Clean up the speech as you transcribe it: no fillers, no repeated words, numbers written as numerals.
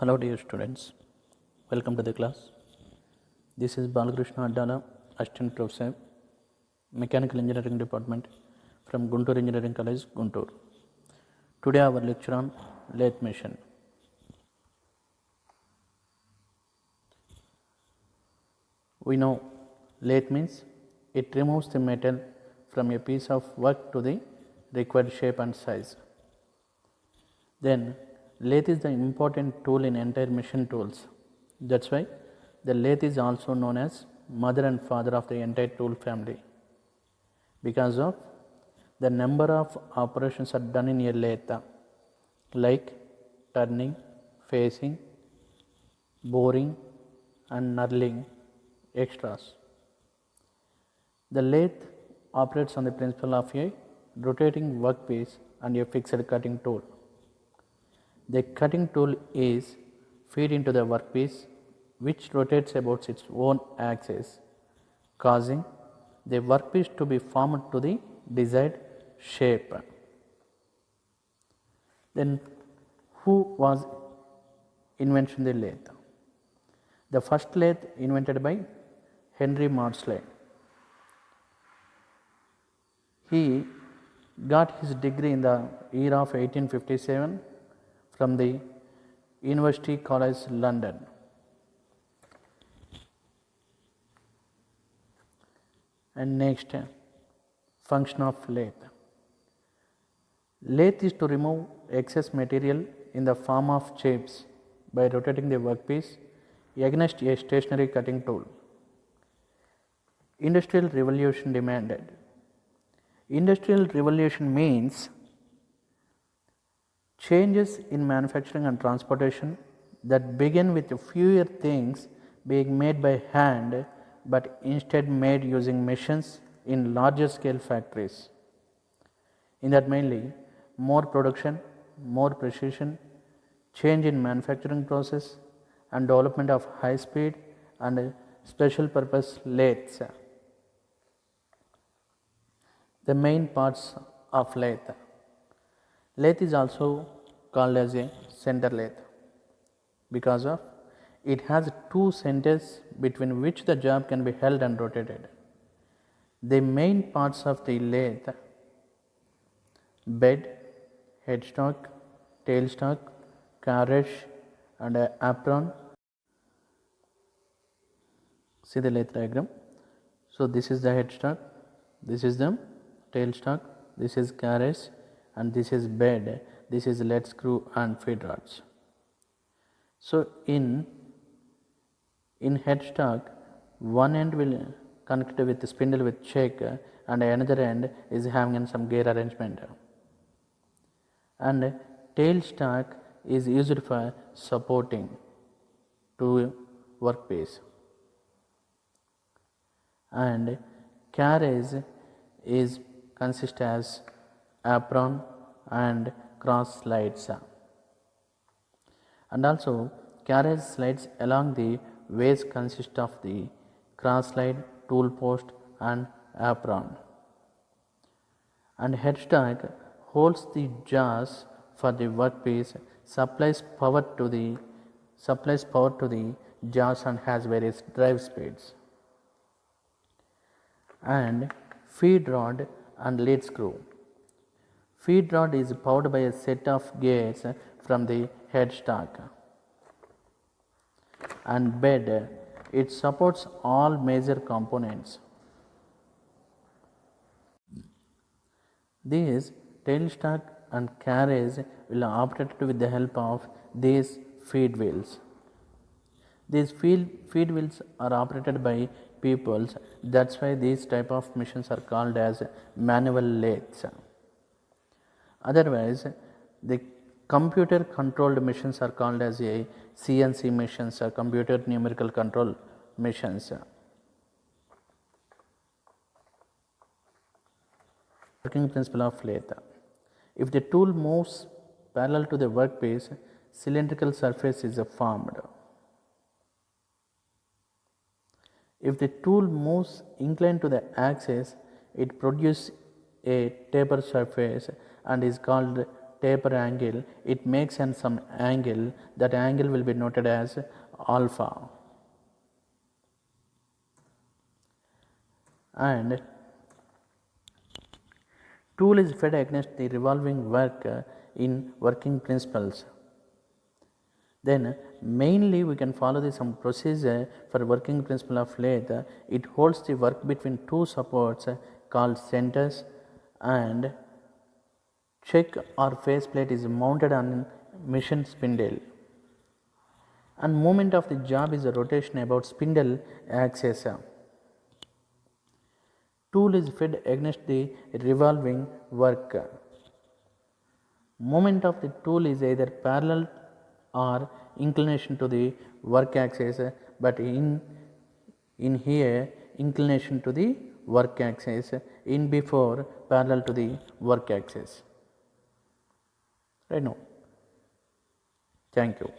Hello dear students, welcome to the class. This is Balakrishna Addala, Assistant Professor, Mechanical Engineering Department from Guntur Engineering College, Guntur. Today our lecture on lathe machine. We know lathe means it removes the metal from a piece of work to the required shape and size. Then lathe is the important tool in entire machine tools. That's why the lathe is also known as mother and father of the entire tool family, because of the number of operations are done in a lathe, like turning, facing, boring and knurling extras. The lathe operates on the principle of a rotating workpiece and a fixed cutting tool. The cutting tool is fed into the workpiece, which rotates about its own axis, causing the workpiece to be formed to the desired shape. Then, who was invention the lathe? The first lathe invented by Henry Maudslay. He got his degree in the year of 1857 from the University College London. And next, function of lathe. Lathe is to remove excess material in the form of chips by rotating the workpiece against a stationary cutting tool. Industrial revolution demanded. Industrial revolution means changes in manufacturing and transportation that begin with fewer things being made by hand but instead made using machines in larger scale factories. In that mainly more production, more precision, change in manufacturing process and development of high speed and special purpose lathes. The main parts of lathe. Lathe is also called as a center lathe because of it has two centers between which the job can be held and rotated. The main parts of the lathe: bed, headstock, tailstock, carriage and apron. See the lathe diagram. So this is the headstock, this is the tailstock, this is carriage and this is bed, this is lead screw and feed rods. So in headstock, one end will connect with the spindle with check and another end is having some gear arrangement. And tailstock is used for supporting to workpiece. And carriage is consist as apron and cross slides. And also carriage slides along the ways consist of the cross slide, tool post and apron. And headstock holds the jaws for the workpiece, supplies power to the jaws and has various drive speeds. And feed rod and lead screw. Feed rod is powered by a set of gears from the headstock. And bed, it supports all major components. These tailstock and carriage will operate with the help of these feed wheels. These feed wheels are operated by people. That's why these type of machines are called as manual lathes. Otherwise, the computer controlled machines are called as a CNC machines or computer numerical control machines. Working principle of lathe. If the tool moves parallel to the workpiece, cylindrical surface is formed. If the tool moves inclined to the axis, it produces a taper surface and is called taper angle, it makes an some angle. That angle will be noted as alpha. And tool is fed against the revolving work in working principles. Then mainly we can follow the some procedure for working principle of lathe. It holds the work between two supports called centers, and check or faceplate is mounted on machine spindle, and movement of the job is a rotation about spindle axis. Tool is fed against the revolving work. Movement of the tool is either parallel or inclination to the work axis, but in here inclination to the work axis, in before parallel to the work axis. Right now. Thank you.